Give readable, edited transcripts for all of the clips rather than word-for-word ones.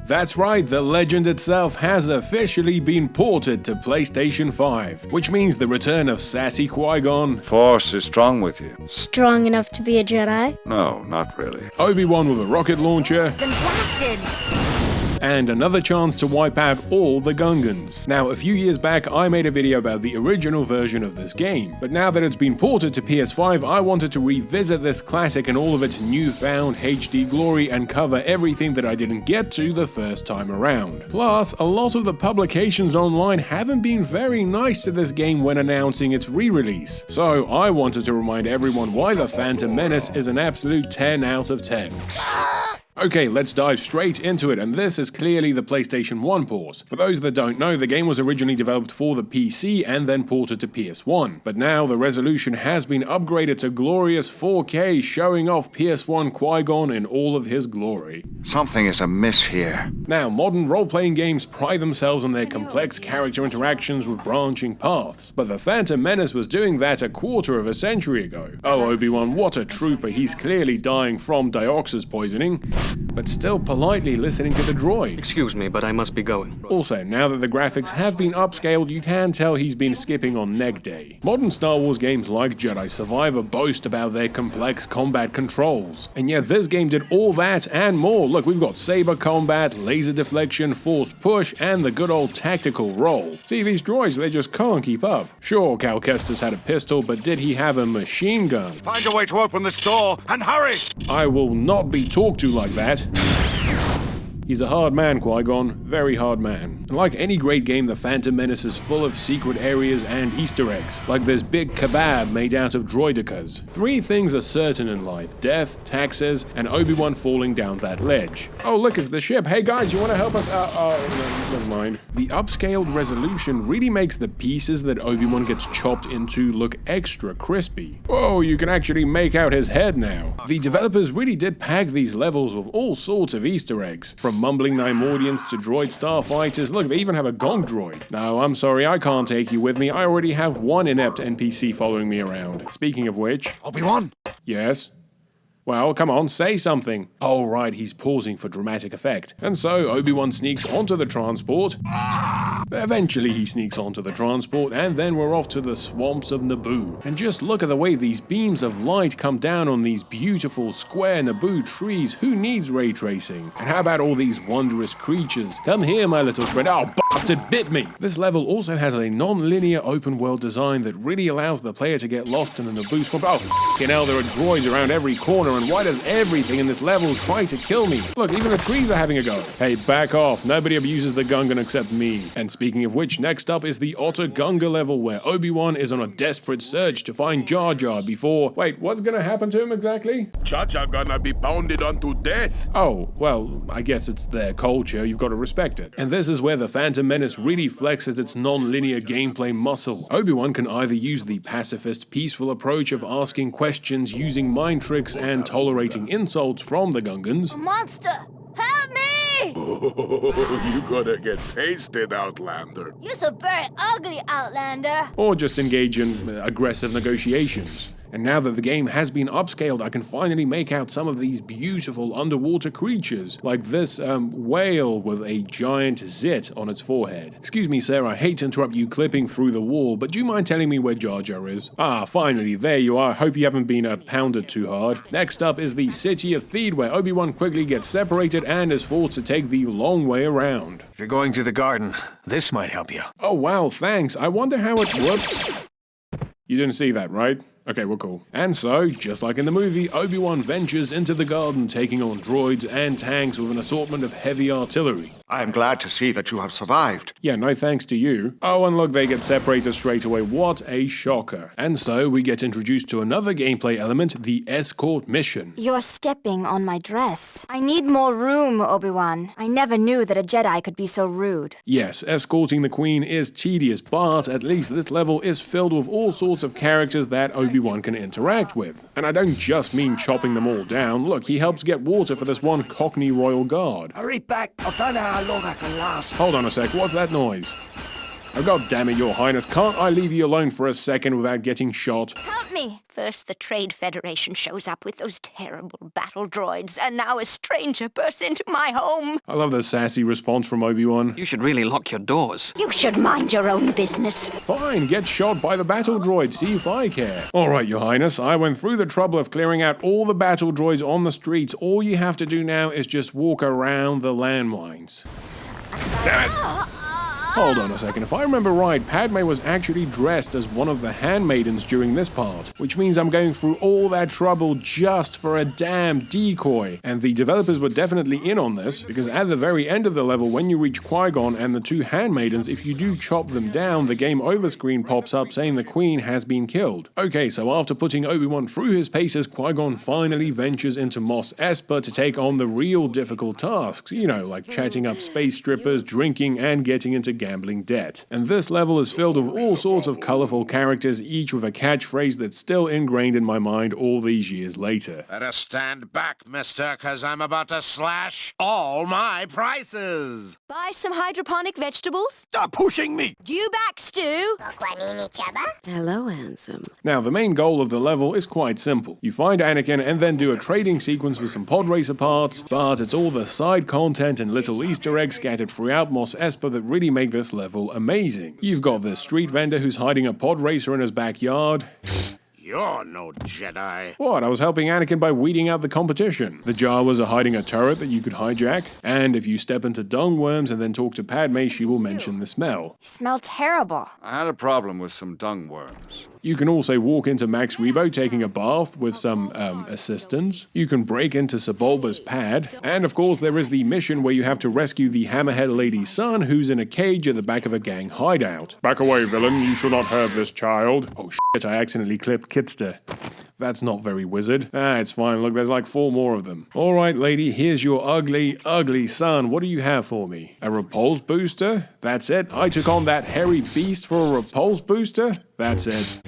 That's right, the legend itself has officially been ported to PlayStation 5, which means the return of sassy Qui-Gon, Force is strong with you. Strong enough to be a Jedi? No, not really. Obi-Wan with a rocket launcher, Been blasted! and another chance to wipe out all the Gungans. Now, a few years back, I made a video about the original version of this game, but now that it's been ported to PS5, I wanted to revisit this classic in all of its newfound HD glory and cover everything that I didn't get to the first time around. Plus, a lot of the publications online haven't been very nice to this game when announcing its re-release. So, I wanted to remind everyone why the Phantom Menace is an absolute 10 out of 10. Okay, let's dive straight into it, and this is clearly the PlayStation 1 port. For those that don't know, the game was originally developed for the PC and then ported to PS1, but now the resolution has been upgraded to glorious 4K, showing off PS1 Qui-Gon in all of his glory. Something is amiss here. Now, modern role-playing games pride themselves on their complex character interactions with branching paths, but the Phantom Menace was doing that a quarter of a century ago. Oh, Obi-Wan, what a trooper, he's clearly dying from dioxis poisoning, but still politely listening to the droid. Excuse me, but I must be going. Also, now that the graphics have been upscaled, you can tell he's been skipping on neck day. Modern Star Wars games like Jedi Survivor boast about their complex combat controls. And yet this game did all that and more. Look, we've got saber combat, laser deflection, force push, and the good old tactical roll. See, these droids, they just can't keep up. Sure, Cal Kestis had a pistol, but did he have a machine gun? Find a way to open this door, and hurry! I will not be talked to like that. He's a hard man, Qui-Gon. Very hard man. And like any great game, the Phantom Menace is full of secret areas and Easter eggs, like this big kebab made out of droidicas. 3 things are certain in life: death, taxes, and Obi-Wan falling down that ledge. Oh, look, it's the ship. Hey guys, you want to help us? Never mind. The upscaled resolution really makes the pieces that Obi-Wan gets chopped into look extra crispy. Oh, you can actually make out his head now. The developers really did pack these levels with all sorts of Easter eggs, from mumbling Nimordians to droid starfighters. Look, they even have a gong droid. No, I'm sorry, I can't take you with me. I already have one inept NPC following me around. Speaking of which... Obi-Wan! Yes? Well, come on, say something. Oh, right, he's pausing for dramatic effect. And so, Obi-Wan sneaks onto the transport. Eventually, he sneaks onto the transport, and then we're off to the swamps of Naboo. And just look at the way these beams of light come down on these beautiful square Naboo trees. Who needs ray tracing? And how about all these wondrous creatures? Come here, my little friend. Oh, bastard bit me! This level also has a non-linear open-world design that really allows the player to get lost in the Naboo swamp. Oh, f***ing hell, there are droids around every corner, and why does everything in this level try to kill me? Look, even the trees are having a go. Hey, back off. Nobody abuses the Gungan except me. And speaking of which, next up is the Otter Gunga level, where Obi-Wan is on a desperate search to find Jar Jar before... Wait, what's gonna happen to him exactly? Jar Jar gonna be pounded unto death. Oh, well, I guess it's their culture, you've got to respect it. And this is where the Phantom Menace really flexes its non-linear gameplay muscle. Obi-Wan can either use the pacifist, peaceful approach of asking questions, using mind tricks, and tolerating insults from the Gungans. Monster! Help me! Oh, you gonna get pasted, Outlander. You're so very ugly, Outlander. Or just engage in aggressive negotiations. And now that the game has been upscaled, I can finally make out some of these beautiful underwater creatures, like this whale with a giant zit on its forehead. Excuse me, sir, I hate to interrupt you clipping through the wall, but do you mind telling me where Jar Jar is? Ah, finally, there you are. Hope you haven't been pounded too hard. Next up is the City of Theed, where Obi-Wan quickly gets separated and is forced to take the long way around. If you're going through the garden, this might help you. Oh wow, thanks. I wonder how it works. You didn't see that, right? Okay, we're cool. And so, just like in the movie, Obi-Wan ventures into the garden, taking on droids and tanks with an assortment of heavy artillery. I am glad to see that you have survived. Yeah, no thanks to you. Oh, and look, they get separated straight away. What a shocker. And so, we get introduced to another gameplay element, the escort mission. You're stepping on my dress. I need more room, Obi-Wan. I never knew that a Jedi could be so rude. Yes, escorting the Queen is tedious, but at least this level is filled with all sorts of characters that Obi-Wan can interact with. And I don't just mean chopping them all down. Look, he helps get water for this one Cockney royal guard. Hurry back, I don't know how long I can last. Hold on a sec, what's that noise? Oh god damn it, your highness, can't I leave you alone for a second without getting shot? Help me! First the Trade Federation shows up with those terrible battle droids, and now a stranger bursts into my home. I love the sassy response from Obi-Wan. You should really lock your doors. You should mind your own business. Fine, get shot by the battle droid, see if I care. Alright, your highness, I went through the trouble of clearing out all the battle droids on the streets. All you have to do now is just walk around the landmines. Damn it! Hold on a second, if I remember right, Padme was actually dressed as one of the handmaidens during this part, which means I'm going through all that trouble just for a damn decoy. And the developers were definitely in on this, because at the very end of the level, when you reach Qui-Gon and the two handmaidens, if you do chop them down, the game over screen pops up saying the queen has been killed. Okay, so after putting Obi-Wan through his paces, Qui-Gon finally ventures into Mos Espa to take on the real difficult tasks, you know, like chatting up space strippers, drinking, and getting into gambling debt. And this level is filled with all sorts of colorful characters, each with a catchphrase that's still ingrained in my mind all these years later. Better stand back, mister, cause I'm about to slash all my prices. Buy some hydroponic vegetables? Stop pushing me! Due back, Stu. Hello, handsome. Now, the main goal of the level is quite simple. You find Anakin and then do a trading sequence with some pod racer parts, but it's all the side content and little Easter eggs scattered throughout Mos Espa that really make this level amazing. You've got this street vendor who's hiding a pod racer in his backyard. You're no Jedi. What? I was helping Anakin by weeding out the competition. The Jawas are hiding a turret that you could hijack, and if you step into dung worms and then talk to Padme, she will mention the smell. You smell terrible. I had a problem with some dung worms. You can also walk into Max Rebo taking a bath with some assistants. You can break into Sebulba's pad. And of course there is the mission where you have to rescue the Hammerhead lady's son who's in a cage at the back of a gang hideout. Back away, villain. You shall not hurt this child. Oh shit, I accidentally clipped Kitster. That's not very wizard. It's fine. Look, there's like 4 more of them. Alright, lady, here's your ugly, ugly son. What do you have for me? A repulse booster? That's it? I took on that hairy beast for a repulse booster? That's it.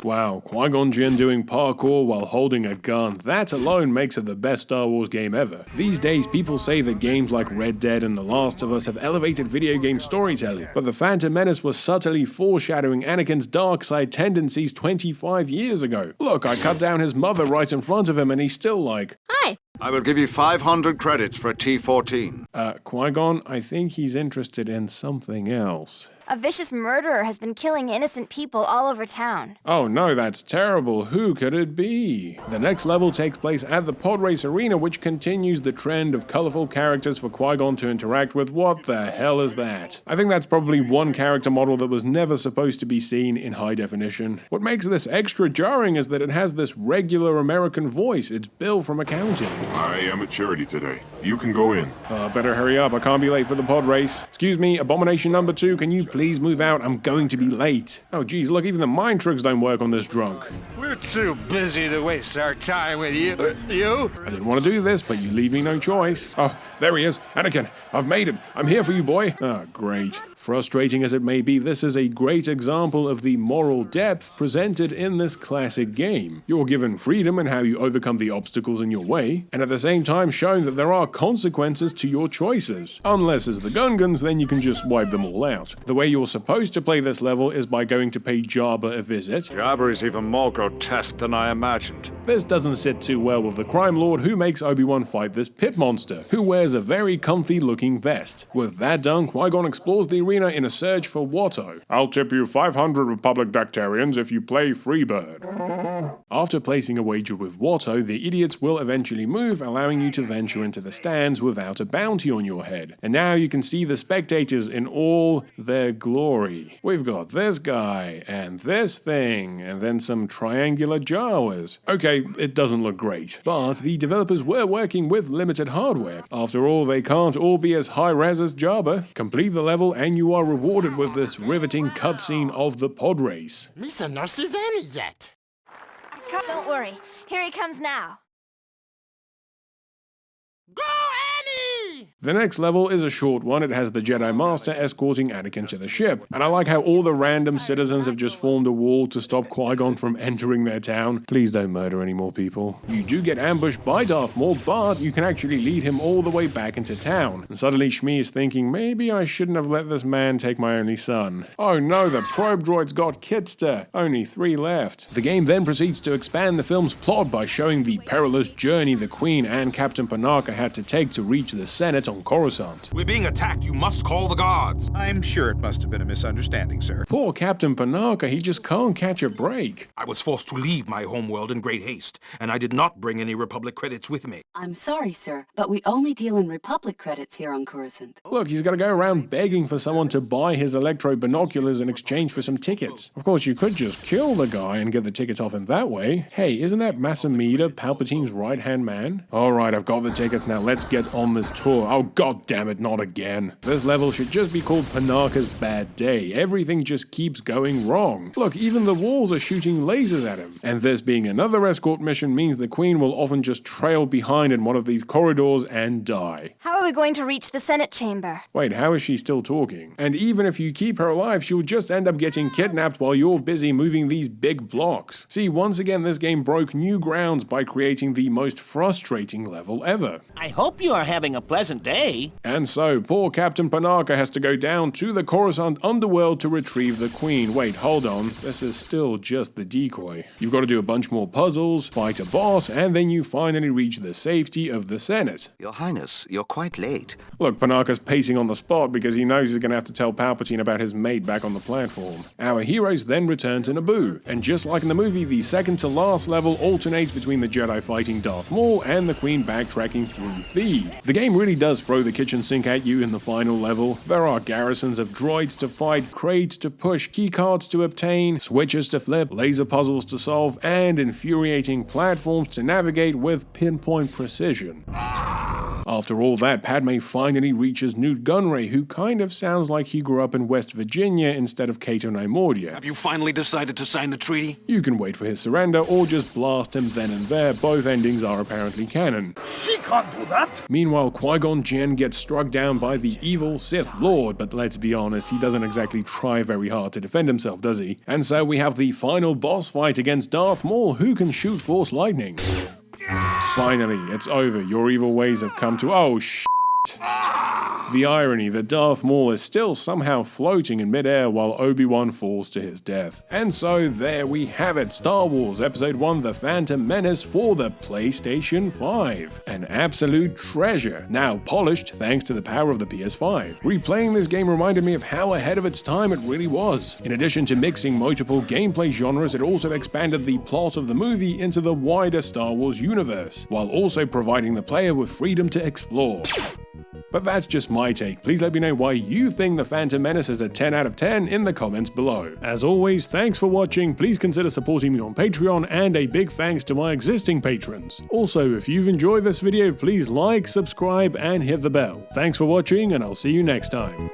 Wow, Qui-Gon Jinn doing parkour while holding a gun. That alone makes it the best Star Wars game ever. These days, people say that games like Red Dead and The Last of Us have elevated video game storytelling, but the Phantom Menace was subtly foreshadowing Anakin's dark side tendencies 25 years ago. Look, I cut down his mother right in front of him and he's still like, Hi. I will give you 500 credits for a T-14. Qui-Gon, I think he's interested in something else. A vicious murderer has been killing innocent people all over town. Oh no, that's terrible. Who could it be? The next level takes place at the pod race arena, which continues the trend of colorful characters for Qui-Gon to interact with. What the hell is that? I think that's probably one character model that was never supposed to be seen in high definition. What makes this extra jarring is that it has this regular American voice. It's Bill from accounting. I am at charity today. You can go in. Better hurry up. I can't be late for the pod race. Excuse me, Abomination number 2, can you please move out? I'm going to be late. Oh geez, look, even the mind tricks don't work on this drunk. We're too busy to waste our time with you. I didn't want to do this, but you leave me no choice. Oh, there he is. Anakin, I've made him. I'm here for you, boy. Oh, great. Frustrating as it may be, this is a great example of the moral depth presented in this classic game. You're given freedom in how you overcome the obstacles in your way, and at the same time shown that there are consequences to your choices. Unless as the Gungans, then you can just wipe them all out. The way you're supposed to play this level is by going to pay Jabba a visit. Jabba is even more grotesque than I imagined. This doesn't sit too well with the crime lord who makes Obi-Wan fight this pit monster, who wears a very comfy looking vest. With that done, Qui-Gon explores the arena in a search for Watto. I'll tip you 500 Republic Dactarians if you play Freebird. After placing a wager with Watto, the idiots will eventually move, allowing you to venture into the stands without a bounty on your head. And now you can see the spectators in all their glory. We've got this guy, and this thing, and then some triangular Jawas. Okay, it doesn't look great, but the developers were working with limited hardware. After all, they can't all be as high-res as Jabba. Complete the level and you are rewarded with this riveting cutscene of the pod race. Misa no sees any yet. Don't worry. Here he comes now. Go, Annie! The next level is a short one. It has the Jedi Master escorting Anakin to the ship. And I like how all the random citizens have just formed a wall to stop Qui-Gon from entering their town. Please don't murder any more people. You do get ambushed by Darth Maul, but you can actually lead him all the way back into town. And suddenly Shmi is thinking, maybe I shouldn't have let this man take my only son. Oh no, the probe droids got Kitster. Only 3 left. The game then proceeds to expand the film's plot by showing the perilous journey the Queen and Captain Panaka had to take to reach the Senate on Coruscant. We're being attacked. You must call the guards. I'm sure it must have been a misunderstanding, sir. Poor Captain Panaka, he just can't catch a break. I was forced to leave my homeworld in great haste, and I did not bring any Republic credits with me. I'm sorry, sir, but we only deal in Republic credits here on Coruscant. Look, he's got to go around begging for someone to buy his electro binoculars in exchange for some tickets. Of course, you could just kill the guy and get the tickets off him that way. Hey, isn't that Masamida, Palpatine's right-hand man? Alright, I've got the tickets now. Let's get on this tour. Oh, god damn it, not again. This level should just be called Panaka's Bad Day. Everything just keeps going wrong. Look, even the walls are shooting lasers at him. And this being another escort mission means the Queen will often just trail behind in one of these corridors and die. How are we going to reach the Senate chamber? Wait, how is she still talking? And even if you keep her alive, she'll just end up getting kidnapped while you're busy moving these big blocks. See, once again, this game broke new grounds by creating the most frustrating level ever. I hope you are having a pleasant day. And so, poor Captain Panaka has to go down to the Coruscant underworld to retrieve the Queen. Wait, hold on. This is still just the decoy. You've got to do a bunch more puzzles, fight a boss, and then you finally reach the safety of the Senate. Your Highness, you're quite late. Look, Panaka's pacing on the spot because he knows he's going to have to tell Palpatine about his mate back on the platform. Our heroes then return to Naboo, and just like in the movie, the second to last level alternates between the Jedi fighting Darth Maul and the Queen backtracking through Theed. The game really does throw the kitchen sink at you in the final level. There are garrisons of droids to fight, crates to push, keycards to obtain, switches to flip, laser puzzles to solve, and infuriating platforms to navigate with pinpoint precision. After all that, Padme finally reaches Newt Gunray, who kind of sounds like he grew up in West Virginia instead of Cato Nimordia. Have you finally decided to sign the treaty? You can wait for his surrender or just blast him then and there. Both endings are apparently canon. She can't do that! Meanwhile, Qui-Gon Jinn gets struck down by the evil Sith Lord, but let's be honest, he doesn't exactly try very hard to defend himself, does he? And so we have the final boss fight against Darth Maul, who can shoot Force Lightning. Finally, it's over. Your evil ways have come to— oh, the irony that Darth Maul is still somehow floating in midair while Obi-Wan falls to his death. And so there we have it, Star Wars Episode 1 The Phantom Menace for the PlayStation 5. An absolute treasure, now polished thanks to the power of the PS5. Replaying this game reminded me of how ahead of its time it really was. In addition to mixing multiple gameplay genres, it also expanded the plot of the movie into the wider Star Wars universe, while also providing the player with freedom to explore. But that's just my take. Please let me know why you think The Phantom Menace is a 10 out of 10 in the comments below. As always, thanks for watching. Please consider supporting me on Patreon, and a big thanks to my existing patrons. Also, if you've enjoyed this video, please like, subscribe, and hit the bell. Thanks for watching, and I'll see you next time.